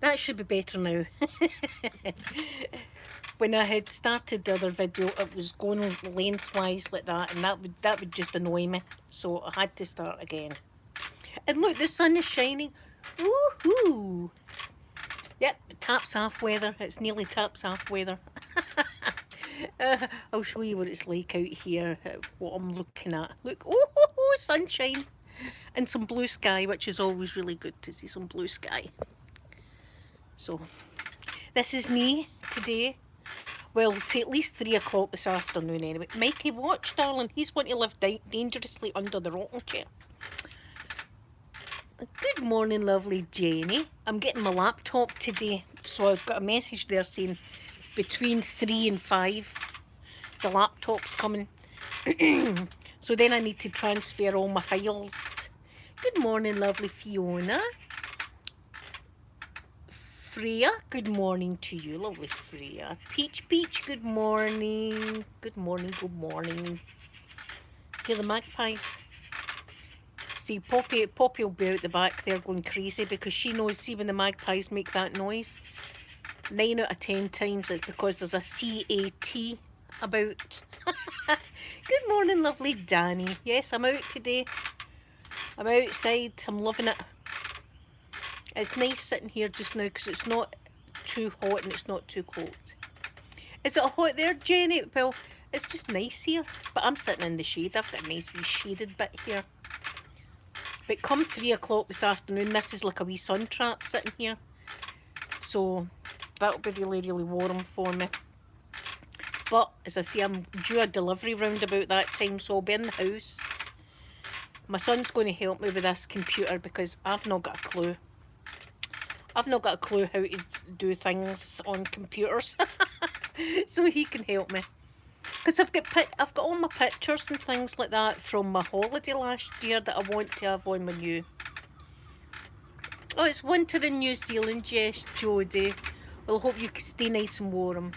That should be better now. When I had started the other video, it was going lengthwise like that, and that would just annoy me. So I had to start again. And look, the sun is shining. Woohoo! Yep, taps off weather. It's nearly taps off weather. I'll show you what it's like out here, what I'm looking at. Look, oh, sunshine and some blue sky, which is always really good to see some blue sky. So, this is me today. Well, to at least 3 o'clock this afternoon anyway. Mikey, watch, darling. He's going to live dangerously under the rocking chair. Good morning, lovely Jenny. I'm getting my laptop today, so I've got a message there saying between 3 and 5 the laptop's coming. So then I need to transfer all my files. Good morning, lovely Fiona. Freya, good morning to you, lovely Freya. Peach, good morning. Good morning, good morning. Hear the magpies? See, Poppy will be out the back there going crazy because she knows, see when the magpies make that noise, 9 out of 10 times it's because there's a CAT about. Good morning, lovely Danny. Yes, I'm out today. I'm outside. I'm loving it. It's nice sitting here just now because it's not too hot and it's not too cold. Is it hot there, Jenny? Well, it's just nice here. But I'm sitting in the shade. I've got a nice wee shaded bit here. But come 3 o'clock this afternoon, this is like a wee sun trap sitting here. So that'll be really, really warm for me. But as I say, I'm due a delivery round about that time, so I'll be in the house. My son's going to help me with this computer because I've not got a clue. I've not got a clue how to do things on computers. So he can help me. Because I've got all my pictures and things like that from my holiday last year that I want to have on my new. Oh, it's winter in New Zealand, yes, Jodie. Well, I hope you can stay nice and warm.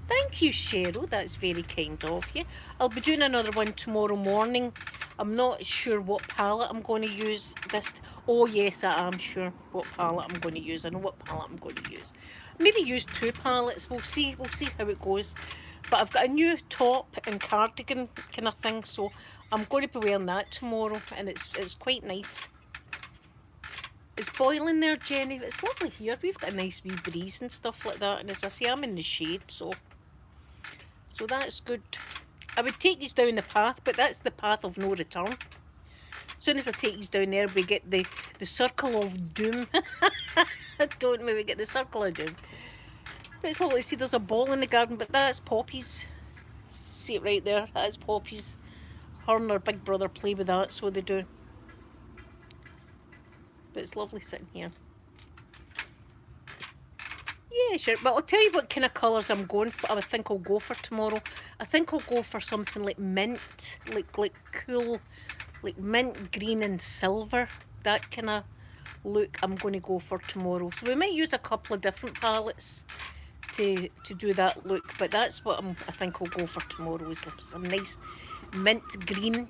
Thank you, Cheryl. That's very kind of you. I'll be doing another one tomorrow morning. I'm not sure what palette I'm going to use this. Oh, yes, I am sure what palette I'm going to use. I know what palette I'm going to use. Maybe use 2 palettes. We'll see how it goes. But I've got a new top and cardigan kind of thing, so I'm going to be wearing that tomorrow, and it's quite nice. It's boiling there, Jenny. It's lovely here. We've got a nice wee breeze and stuff like that, and as I say, I'm in the shade, so that's good. I would take these down the path, but that's the path of no return. As soon as I take these down there, we get the circle of doom. Don't we? We get the circle of doom. But it's lovely. See, there's a ball in the garden, but that's Poppy's. See it right there? That's Poppy's. Her and her big brother play with that, so they do. But it's lovely sitting here. Yeah, sure. But I'll tell you what kind of colours I'm going for. I think I'll go for tomorrow. I think I'll go for something like mint, like cool, like mint green and silver. That kind of look I'm going to go for tomorrow. So we might use a couple of different palettes to do that look. But that's what I think I'll go for tomorrow, is some nice mint green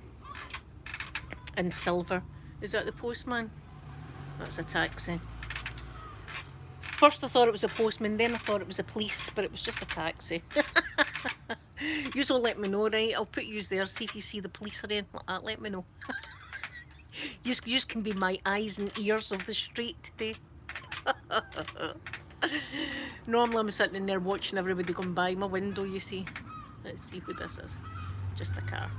and silver. Is that the postman? That's a taxi. First I thought it was a postman, then I thought it was a police, but it was just a taxi. You'll let me know, right? I'll put you there, see if you see the police or anything like that, let me know. You can be my eyes and ears of the street today. Normally I'm sitting in there watching everybody going by my window, you see. Let's see who this is. Just a car.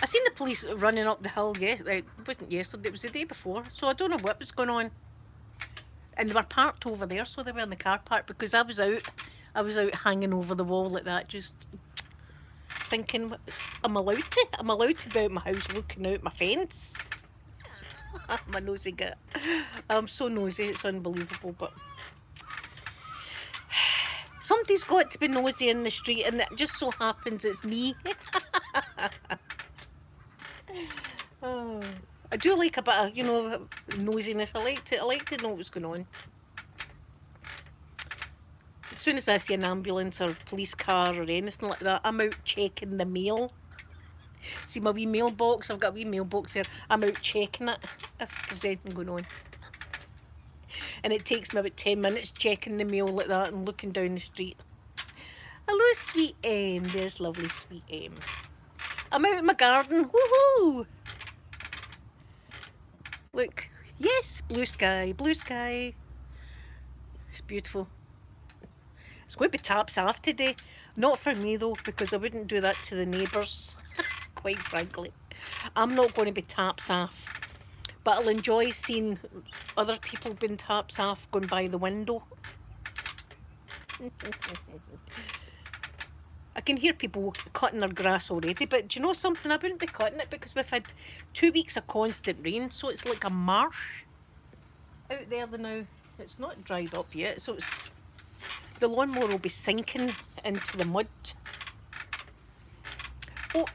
I seen the police running up the hill, it wasn't yesterday, it was the day before, so I don't know what was going on. And they were parked over there, so they were in the car park, because I was out hanging over the wall like that, just thinking, I'm allowed to be out my house looking out my fence. I'm a nosy git. I'm so nosy, it's unbelievable, but somebody's got to be nosy in the street, and it just so happens it's me. Oh, I do like a bit of, nosiness. I like to know what's going on. As soon as I see an ambulance or police car or anything like that, I'm out checking the mail. See my wee mailbox? I've got a wee mailbox there. I'm out checking it if there's anything going on. And it takes me about 10 minutes checking the mail like that and looking down the street. Hello, sweet Em. There's lovely sweet Em. I'm out in my garden. Woohoo! Look. Yes, blue sky, blue sky. It's beautiful. It's going to be taps off today. Not for me though, because I wouldn't do that to the neighbours, quite frankly. I'm not going to be taps off. But I'll enjoy seeing other people being taps off going by the window. I can hear people cutting their grass already, but do you know something? I wouldn't be cutting it because we've had 2 weeks of constant rain, so it's like a marsh out there now. It's not dried up yet, so it's the lawnmower will be sinking into the mud. Oh,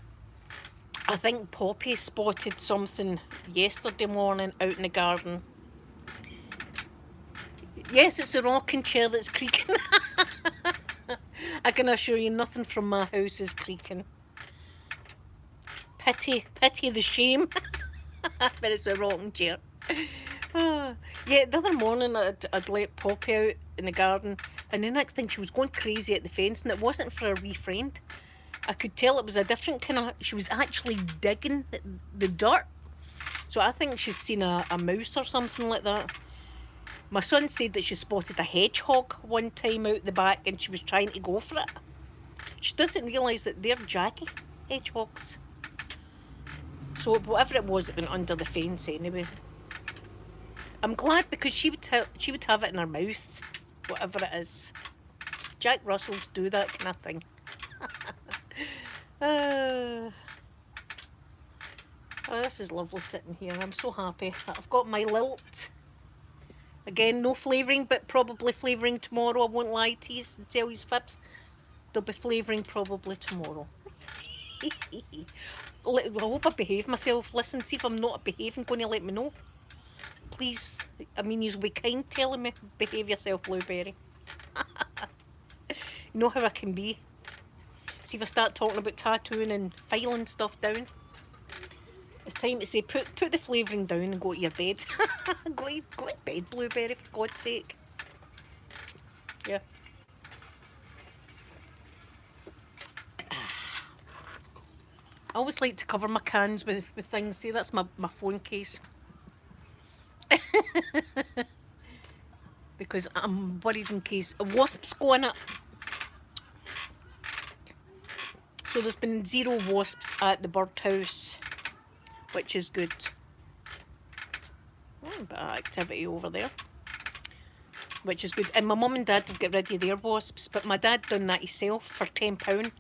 I think Poppy spotted something yesterday morning out in the garden. Yes, it's a rocking chair that's creaking. I can assure you nothing from my house is creaking. Pity the shame. But it's a rocking chair. Yeah, the other morning I'd let Poppy out in the garden, and the next thing she was going crazy at the fence, and it wasn't for a wee friend. I could tell it was a different kind of... She was actually digging the dirt. So I think she's seen a mouse or something like that. My son said that she spotted a hedgehog one time out the back and she was trying to go for it. She doesn't realise that they're jaggy hedgehogs. So whatever it was, it went under the fence anyway. I'm glad because she would have it in her mouth, whatever it is. Jack Russells do that kind of thing. Oh, this is lovely sitting here. I'm so happy. I've got my lilt. Again, no flavouring, but probably flavouring tomorrow. I won't lie to you and tell you fibs. There'll be flavouring probably tomorrow. I hope I behave myself. Listen, see if I'm not behaving, going to let me know. Please, I mean, you'll be kind telling me, behave yourself, Blueberry. You know how I can be. See if I start talking about tattooing and filing stuff down. It's time to say, put the flavouring down and go to your bed. go to bed, Blueberry, for God's sake. Yeah. I always like to cover my cans with things. See, that's my phone case. Because I'm worried in case a wasp's go in it. So there's been 0 wasps at the birdhouse, which is good. A bit of activity over there, which is good. And my mum and dad have got rid of their wasps, but my dad done that himself for £10.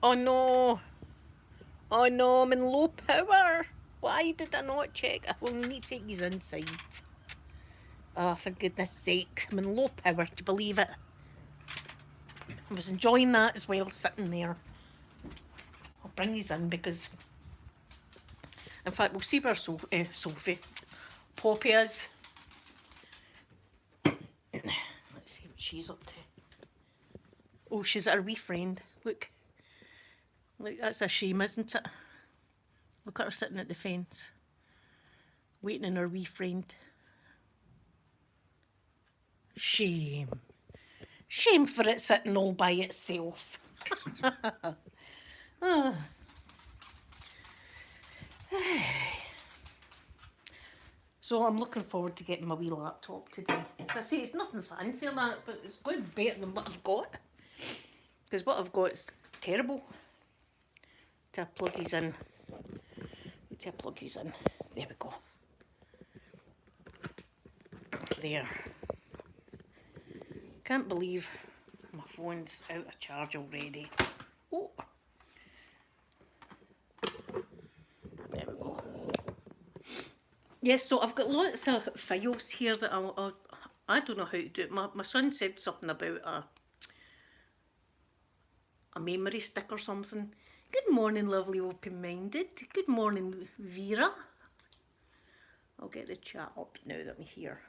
Oh no! Oh no, I'm in low power! Why did I not check? I will need to take these inside. Oh, for goodness sake, I'm in low power, do you believe it? I was enjoying that as well, sitting there. I'll bring these in because... In fact, we'll see where Sophie, Poppy is. Let's see what she's up to. Oh, she's at her wee friend. Look. Look, that's a shame, isn't it? Look at her sitting at the fence, waiting on her wee friend. Shame. Shame for it sitting all by itself. Ah. So I'm looking forward to getting my wee laptop today. As I say, it's nothing fancy on that, but it's going to be better than what I've got. Because what I've got is terrible. To plug these in. To plug these in. There we go. There. Can't believe my phone's out of charge already. Oh. There we go. Yes, so I've got lots of files here that I don't know how to do it. My son said something about a memory stick or something. Good morning, lovely open-minded. Good morning, Vera. I'll get the chat up now that I'm here.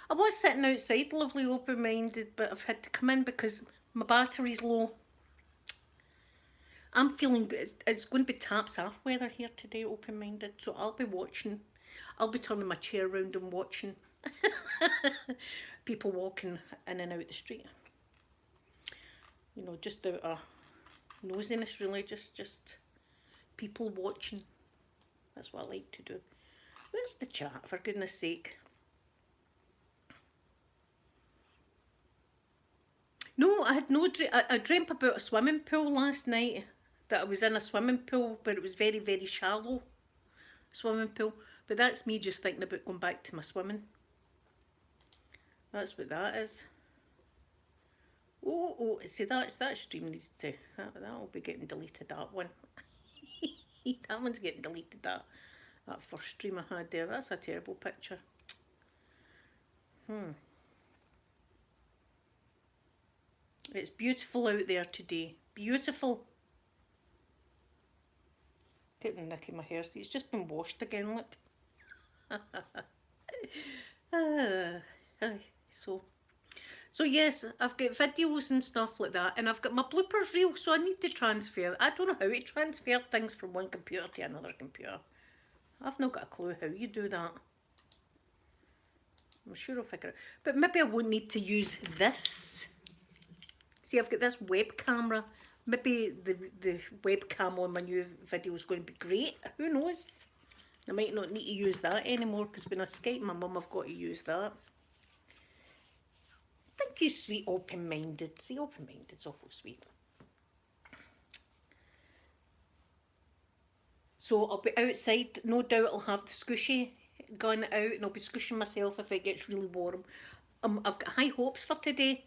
I was sitting outside, lovely open-minded, but I've had to come in because my battery's low. I'm feeling good. It's going to be taps off weather here today, open-minded, so I'll be watching I'll be turning my chair around and watching people walking in and out the street. You know, just out of nosiness really, just people watching. That's what I like to do. Where's the chat, for goodness sake? No, I had no dream. I dreamt about a swimming pool last night. That I was in a swimming pool, but it was very, very shallow swimming pool. But that's me just thinking about going back to my swimming. That's what that is. Oh, see that stream needs to, that'll be getting deleted, that one. That one's getting deleted, that first stream I had there. That's a terrible picture. It's beautiful out there today. Beautiful. Getting the nick in my hair. See, it's just been washed again, look. So yes, I've got videos and stuff like that, and I've got my bloopers reel, so I need to transfer. I don't know how to transfer things from one computer to another computer. I've not got a clue how you do that. I'm sure I'll figure it out. But maybe I won't need to use this. See, I've got this web camera. Maybe the webcam on my new video is going to be great. Who knows? I might not need to use that anymore, because when I Skype my mum, I've got to use that. Thank you, sweet open-minded. See, open-minded's awful sweet. So I'll be outside. No doubt I'll have the squishy gun out, and I'll be squishing myself if it gets really warm. I've got high hopes for today.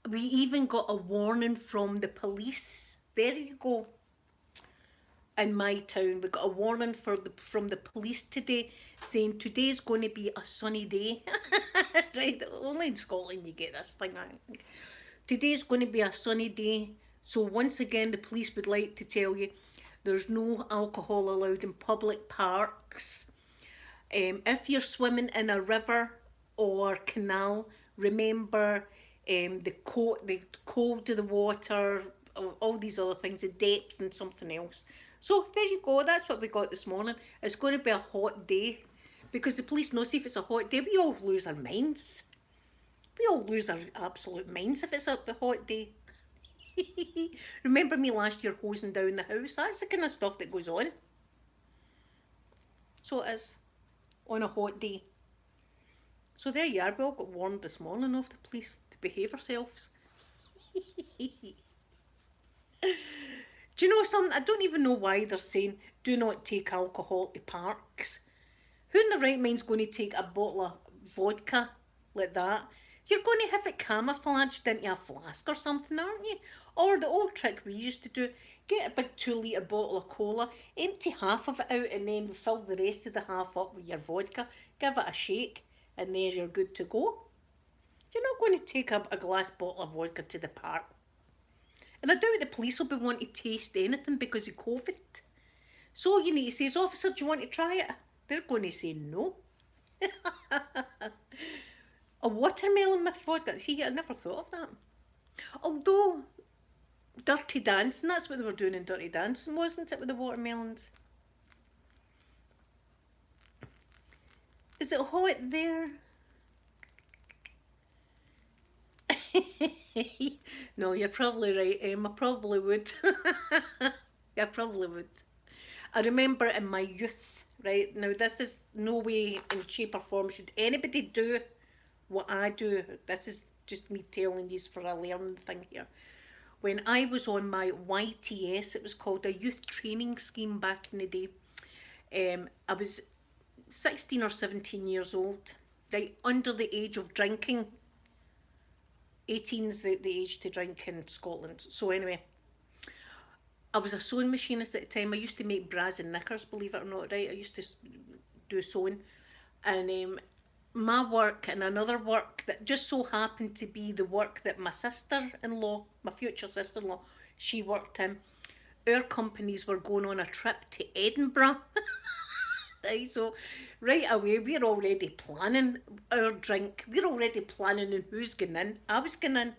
We even got a warning from the police. There you go. In my town, we got a warning from the police today, saying today's going to be a sunny day. Right, only in Scotland you get this thing. Today's going to be a sunny day. So once again, the police would like to tell you there's no alcohol allowed in public parks. If you're swimming in a river or canal, remember the cold of the water, all these other things, the depth and something else. So there you go, that's what we got this morning. It's going to be a hot day, because the police know, see, if it's a hot day, we all lose our minds. We all lose our absolute minds if it's a hot day. Remember me last year hosing down the house? That's the kind of stuff that goes on. So it is, on a hot day. So there you are, we all got warned this morning off the police to behave ourselves. Do you know something? I don't even know why they're saying do not take alcohol to parks. Who in the right mind's going to take a bottle of vodka like that? You're going to have it camouflaged into a flask or something, aren't you? Or the old trick we used to do, get a big 2-litre bottle of cola, empty half of it out, and then fill the rest of the half up with your vodka, give it a shake, and there you're good to go. You're not going to take a glass bottle of vodka to the park. And I doubt the police will be wanting to taste anything because of COVID. So you need to say, officer, do you want to try it? They're going to say no. A watermelon with vodka. See, I never thought of that. Although, Dirty Dancing, that's what they were doing in Dirty Dancing, wasn't it, with the watermelons? Is it hot there? No, you're probably right, Em. I probably would. I probably would. I remember in my youth, right, now this is no way in shape or form should anybody do what I do. This is just me telling you for a learning thing here. When I was on my YTS, it was called a youth training scheme back in the day. I was 16 or 17 years old, right, under the age of drinking. 18 is the age to drink in Scotland. So anyway, I was a sewing machinist at the time. I used to make bras and knickers, believe it or not, right? I used to do sewing. And my work and another work that just so happened to be the work that my sister-in-law, my future sister-in-law, she worked in. Our companies were going on a trip to Edinburgh. Right, so right away we're already planning our drink. We're already planning on who's going in. I was going in.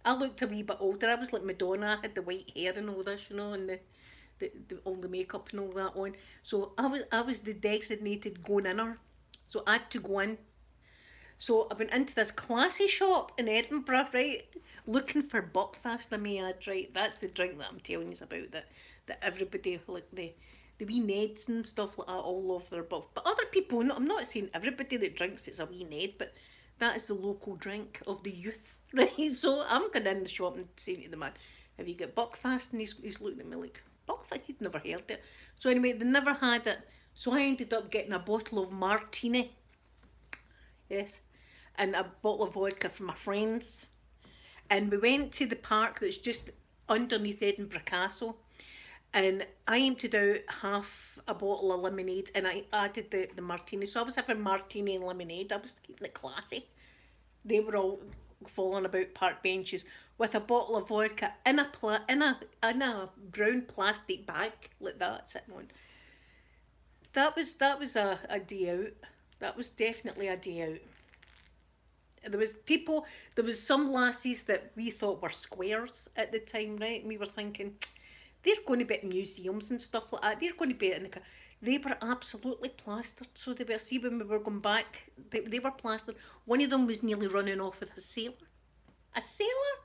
I looked a wee bit older. I was like Madonna. I had the white hair and all this, you know, and the all the makeup and all that on. So I was the designated going inner. So I had to go in. So I went into this classy shop in Edinburgh, right, looking for Buckfast. I may add, right, that's the drink that I'm telling you about. That everybody like the wee Neds and stuff like that all love their Buck. But other people, I'm not saying everybody that drinks it's a wee Ned, but that is the local drink of the youth, right? So I'm going in the shop and saying to the man, "Have you got Buckfast?" And he's looking at me like, "Buckfast?" He'd never heard it. So anyway, they never had it. So I ended up getting a bottle of martini. Yes, and a bottle of vodka for my friends. And we went to the park that's just underneath Edinburgh Castle. And I emptied out half a bottle of lemonade and I added the martini. So I was having martini and lemonade. I was keeping it classy. They were all falling about park benches with a bottle of vodka in a brown plastic bag like that sitting on. That was a day out. That was definitely a day out. There was some lasses that we thought were squares at the time, right? And we were thinking, they're going to be at museums and stuff like that. They're going to be in the. They were absolutely plastered. So they were. See, when we were going back, they were plastered. One of them was nearly running off with a sailor. A sailor?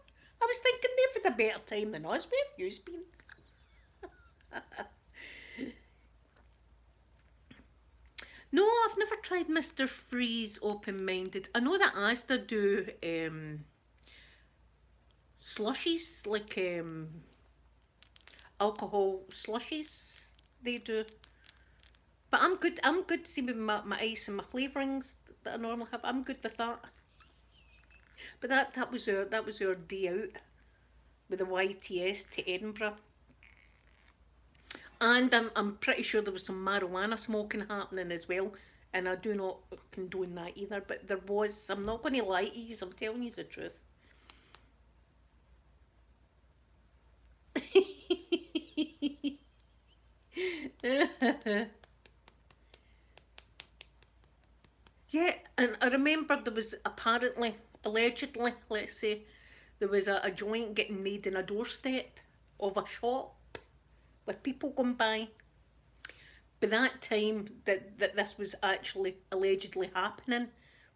I was thinking they've had a better time than us. Where have you been? No, I've never tried Mr. Freeze Open Minded. I know that Asda do slushies, like alcohol slushies. They do. But I'm good. I'm good. See, with my ice and my flavourings that I normally have, I'm good with that. But that was our day out with the YTS to Edinburgh, and I'm pretty sure there was some marijuana smoking happening as well. And I do not condone that either. But there was. I'm not going to lie to you. I'm telling you the truth. Yeah, and I remember there was apparently, allegedly, let's say, there was a joint getting made in a doorstep of a shop with people going by. By that time that this was actually allegedly happening,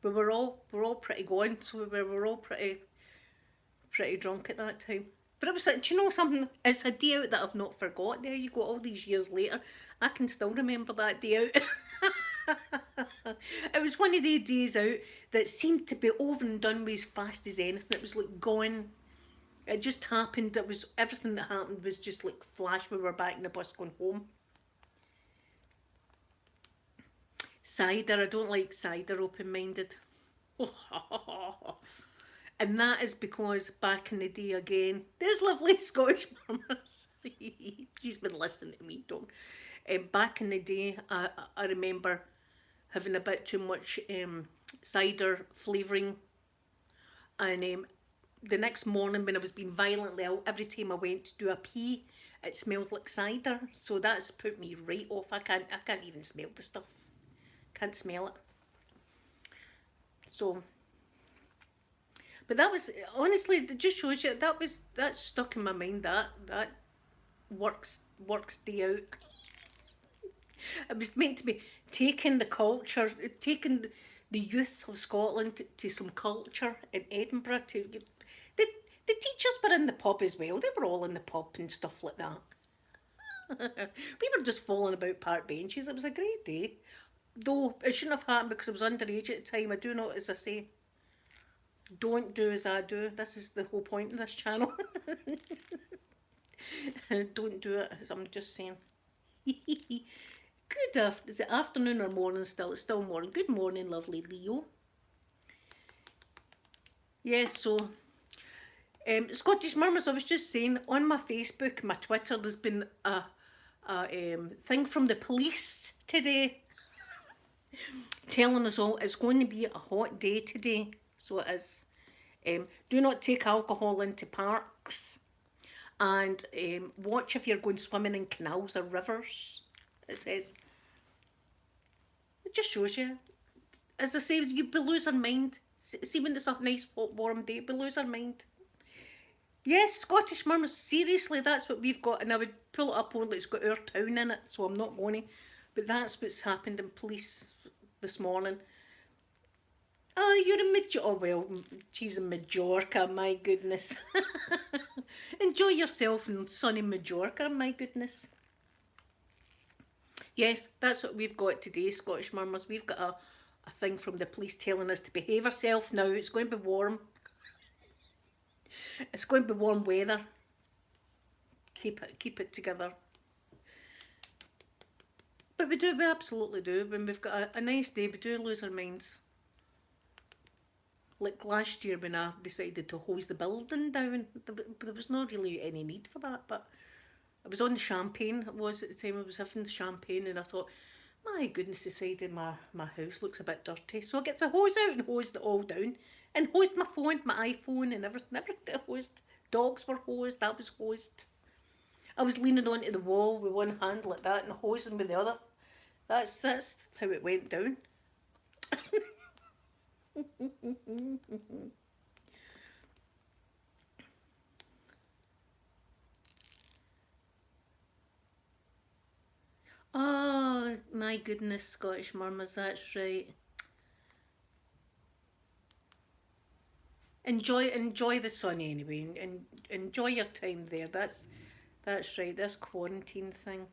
we were all pretty gone, so we were all pretty drunk at that time. But it was like, do you know something? It's a day out that I've not forgot. There you go, all these years later, I can still remember that day out. It was one of the days out that seemed to be over and done with as fast as anything. It was like gone. It just happened. It was everything that happened was just like flash. We were back in the bus going home. Cider. I don't like cider open minded. And that is because back in the day again, there's lovely Scottish mamas. She's been listening to me, don't. Back in the day, I remember having a bit too much cider flavouring, and the next morning when I was being violently ill, every time I went to do a pee, it smelled like cider. So that's put me right off. I can't even smell the stuff. Can't smell it. So, but that was honestly, it just shows you that stuck in my mind. That works day out. It was meant to be taking the culture, taking the youth of Scotland to some culture in Edinburgh. The teachers were in the pub as well. They were all in the pub and stuff like that. We were just falling about park benches. It was a great day. Though it shouldn't have happened because I was underage at the time. I do not, as I say, don't do as I do. This is the whole point of this channel. Don't do it, as I'm just saying. Is it afternoon or morning still? It's still morning. Good morning, lovely Leo. Yes, so Scottish Murmurs, I was just saying, on my Facebook, my Twitter, there's been a thing from the police today telling us all it's going to be a hot day today. So it is. Do not take alcohol into parks, and watch if you're going swimming in canals or rivers. It says. It just shows you. As I say, you lose our mind. See when it's a nice hot warm day, we lose our mind. Yes, Scottish Murmurs, seriously, that's what we've got. And I would pull it up only it's got our town in it, so I'm not going to. But that's what's happened in police this morning. Oh, you're in Majorca. Oh, well, she's in Majorca, my goodness. Enjoy yourself in sunny Majorca, my goodness. Yes, that's what we've got today, Scottish Murmurs. We've got a thing from the police telling us to behave ourselves now. It's going to be warm. It's going to be warm weather. Keep it together. But we absolutely do. When we've got a nice day, we do lose our minds. Like last year when I decided to hose the building down, there was not really any need for that, but I was on the champagne, it was at the time, I was having the champagne and I thought, my goodness, decided my house looks a bit dirty. So I get the hose out and hosed it all down and hosed my phone, my iPhone and everything hosed. Dogs were hosed, that was hosed. I was leaning onto the wall with one hand like that and hosing with the other. That's how it went down. Oh my goodness, Scottish Murmurs, that's right. Enjoy the sun anyway, and enjoy your time there. That's right. This quarantine thing.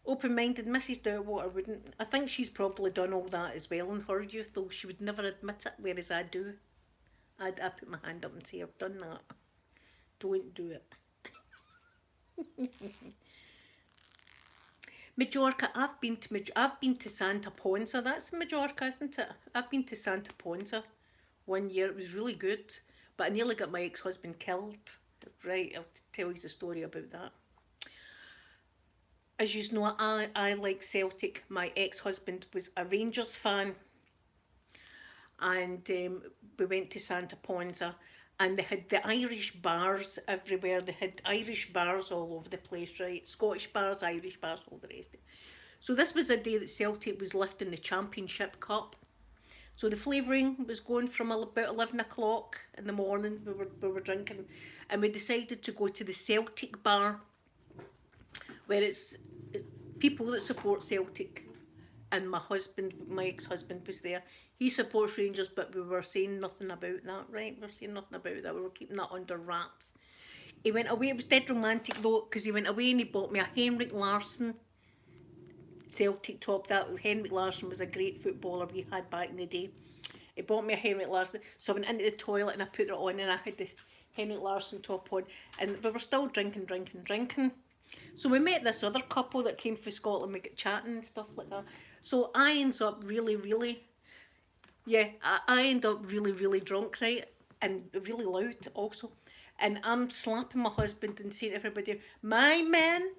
Open-minded Mrs. Derwater wouldn't. I think she's probably done all that as well in her youth, though she would never admit it. Whereas I do. I put my hand up and say I've done that. Don't do it. Majorca. I've been to Santa Ponza. That's Majorca, isn't it? I've been to Santa Ponza one year. It was really good, but I nearly got my ex-husband killed. Right, I'll tell you the story about that. As you know, I like Celtic. My ex-husband was a Rangers fan, and we went to Santa Ponza, and they had the Irish bars everywhere. They had Irish bars all over the place, right? Scottish bars, Irish bars, all the rest of it. So this was a day that Celtic was lifting the Championship Cup. So the flavouring was going from about 11 o'clock in the morning. We were drinking, and we decided to go to the Celtic bar, where it's people that support Celtic. And my ex-husband was there. He supports Rangers, but we were saying nothing about that, right? We were saying nothing about that. We were keeping that under wraps. He went away. It was dead romantic though, because he went away and he bought me a Henrik Larsson Celtic top. That Henrik Larsson was a great footballer we had back in the day. He bought me a Henrik Larsson, so I went into the toilet and I put it on and I had this Henrik Larsson top on, and we were still drinking. So we met this other couple that came from Scotland. We got chatting and stuff like that. So I ends up really, yeah, I end up really drunk, right, and really loud also. And I'm slapping my husband and saying to everybody, my man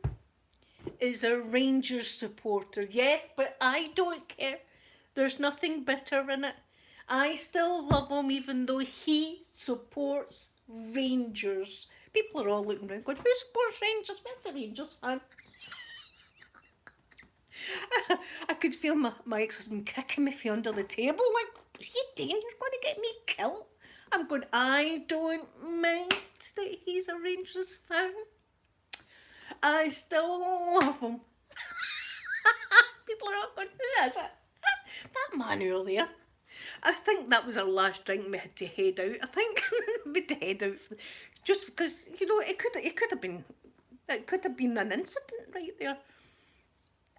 is a Rangers supporter. Yes, but I don't care. There's nothing bitter in it. I still love him even though he supports Rangers. People are all looking around going, who supports Rangers? What's a Rangers fan? I could feel my ex-husband kicking me from under the table. Like, what are you doing? You're going to get me killed. I'm going, I don't mind that he's a Rangers fan. I still love him. People are all going, who is it? That man earlier. I think that was our last drink. We had to head out. I think we had to head out just because it could have been an incident right there.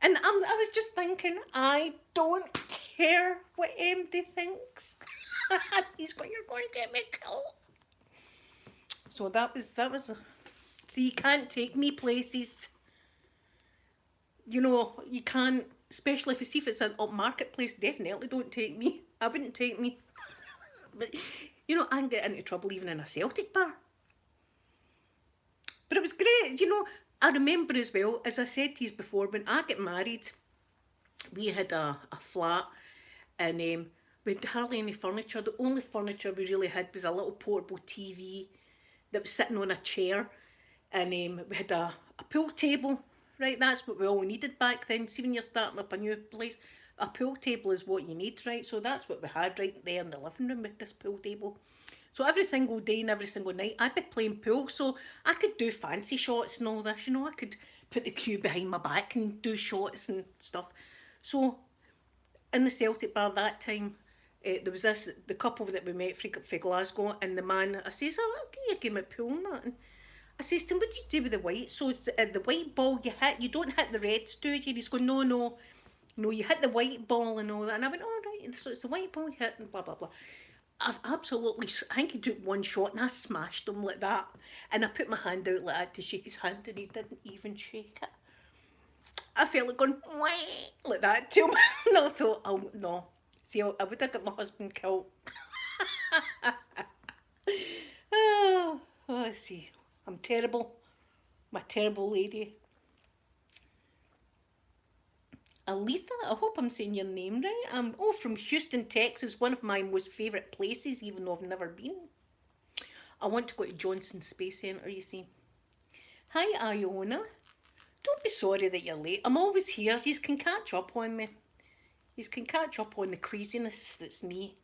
And I was just thinking, I don't care what MD thinks. You're going to get me killed. So that was. See, you can't take me places. You can't, especially if it's an up marketplace. Definitely don't take me. I wouldn't take me. But I can get into trouble even in a Celtic bar. But it was great. I remember as well, as I said to you before, when I got married, we had a flat, and we had hardly any furniture. The only furniture we really had was a little portable TV that was sitting on a chair, and we had a pool table. Right, that's what we all needed back then. See, when you're starting up a new place, a pool table is what you need, right? So that's what we had right there in the living room with this pool table. So every single day and every single night, I'd be playing pool. So I could do fancy shots and all this, you know. I could put the cue behind my back and do shots and stuff. So in the Celtic bar that time, there was the couple that we met from Glasgow, and the man, I says, oh, okay, you game at pool and that. And I says to him, what do you do with the white? So it's, the white ball you hit, you don't hit the reds, do you? And he's going, no, no, no, you hit the white ball and all that. And I went, oh, right, so it's the white ball you hit and blah, blah, blah. I've absolutely, I think he took one shot and I smashed him like that. And I put my hand out like that to shake his hand and he didn't even shake it. I felt like going, wah, like that to him. And I thought, oh, no. See, I would have got my husband killed. Oh, I see. I'm terrible. My terrible lady. Aletha, I hope I'm saying your name right. Oh, from Houston, Texas, one of my most favourite places, even though I've never been. I want to go to Johnson Space Centre, you see. Hi, Iona. Don't be sorry that you're late. I'm always here. You can catch up on me. You can catch up on the craziness that's me.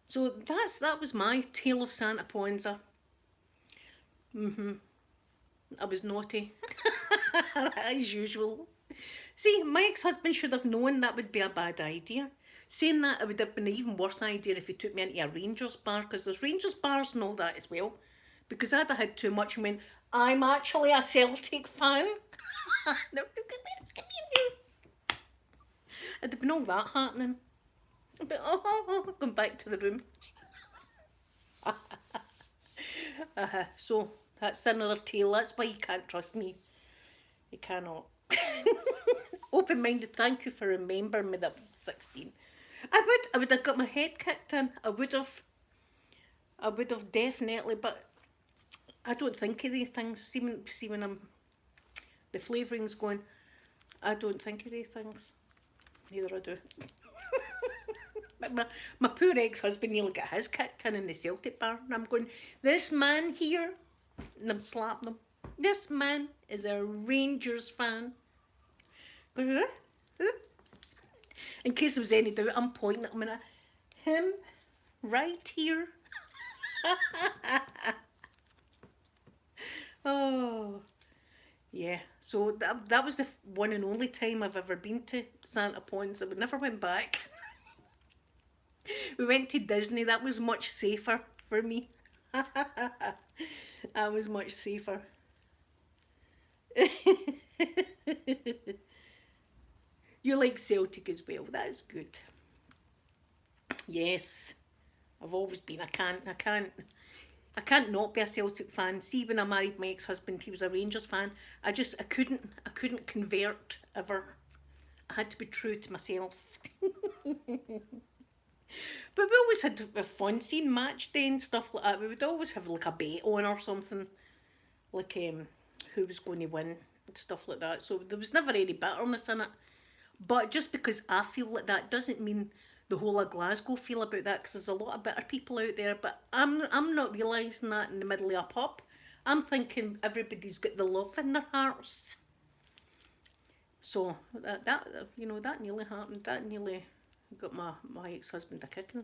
So that was my tale of Santa Ponza. I was naughty. As usual. See, my ex-husband should have known that would be a bad idea. Saying that, it would have been an even worse idea if he took me into a Rangers bar, because there's Rangers bars and all that as well. Because I'd have had too much and went, I'm actually a Celtic fan. No, come here. It'd have been all that happening. But going back to the room. So that's another tale. That's why you can't trust me. You cannot. Open-minded. Thank you for remembering me that I'm 16. I would have got my head kicked in. I would have definitely. But I don't think of these things. See when I'm the flavouring's going. I don't think of these things. Neither I do. But my poor ex-husband nearly got his kicked in the Celtic bar, and I'm going, this man here, and I'm slapping him. This man is a Rangers fan. Going, huh? In case there was any doubt, I'm pointing at him and him right here. Oh, yeah. So that was the one and only time I've ever been to Santa Ponza. We never went back. We went to Disney. That was much safer for me. That was much safer. You like Celtic as well. That's good. Yes, I've always been. I can't not be a Celtic fan. See, when I married my ex-husband, he was a Rangers fan. I couldn't convert ever. I had to be true to myself. But we always had fun seeing match day and stuff like that. We would always have like a bet on or something, like who was going to win and stuff like that. So there was never any bitterness in it. But just because I feel like that doesn't mean the whole of Glasgow feel about that, because there's a lot of bitter people out there. But I'm not realising that in the middle of a pub. I'm thinking everybody's got the love in their hearts. So that you know, that nearly happened. That nearly got my ex-husband a kicking.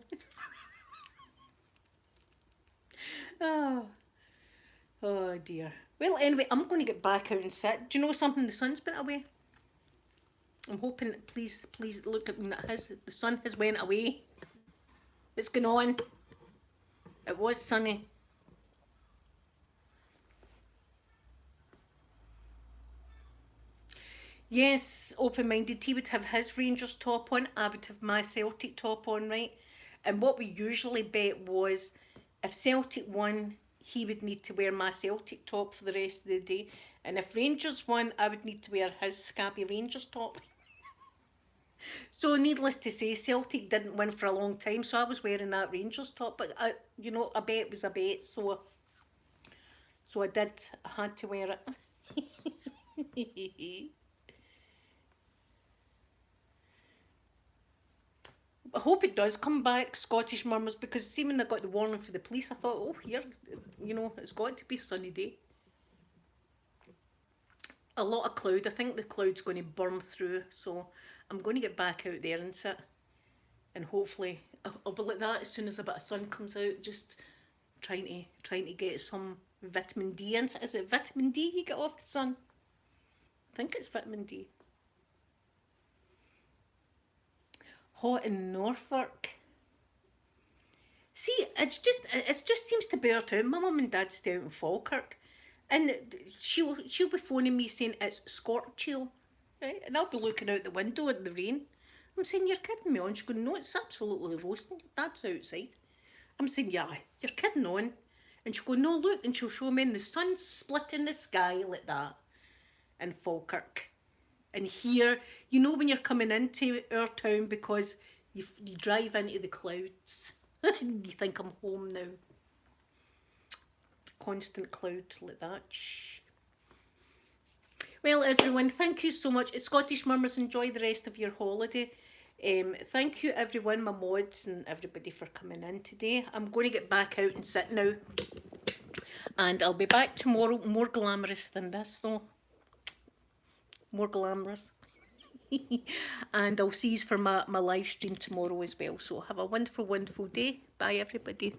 Oh, oh dear. Well, anyway, I'm going to get back out and sit. Do you know something? The sun's been away. I'm hoping, please look at me. The sun has went away. What's going on? It was sunny. Yes, open-minded. He would have his Rangers top on. I would have my Celtic top on, right? And what we usually bet was, if Celtic won, he would need to wear my Celtic top for the rest of the day. And if Rangers won, I would need to wear his scabby Rangers top. So needless to say, Celtic didn't win for a long time, so I was wearing that Rangers top. But you know, a bet was a bet, so I had to wear it. I hope it does come back, Scottish Murmurs, because see, when I got the warning for the police, I thought, oh, here, you know, it's got to be a sunny day. A lot of cloud. I think the cloud's going to burn through, so I'm going to get back out there and sit, and hopefully I'll be like that as soon as a bit of sun comes out, just trying to get some vitamin D in. Is it vitamin D you get off the sun? I think it's vitamin D. Hot in Norfolk. See, it just seems to bear out. My mum and dad stay out in Falkirk, and she'll be phoning me saying it's scorchio, right? And I'll be looking out the window at the rain. I'm saying, you're kidding me on. She's going, no, it's absolutely roasting. That's outside. I'm saying, yeah, you're kidding on. And she'll go, no, look, and she'll show me, and the sun's split in the sky like that in Falkirk. And here, you know when you're coming into our town because you drive into the clouds. You think I'm home now. Constant cloud like that. Shh. Well, everyone, thank you so much. Scottish Murmurs, enjoy the rest of your holiday. Thank you, everyone, my mods and everybody for coming in today. I'm going to get back out and sit now. And I'll be back tomorrow, more glamorous than this, though. More glamorous. And I'll see you for my live stream tomorrow as well. So have a wonderful, wonderful day. Bye, everybody.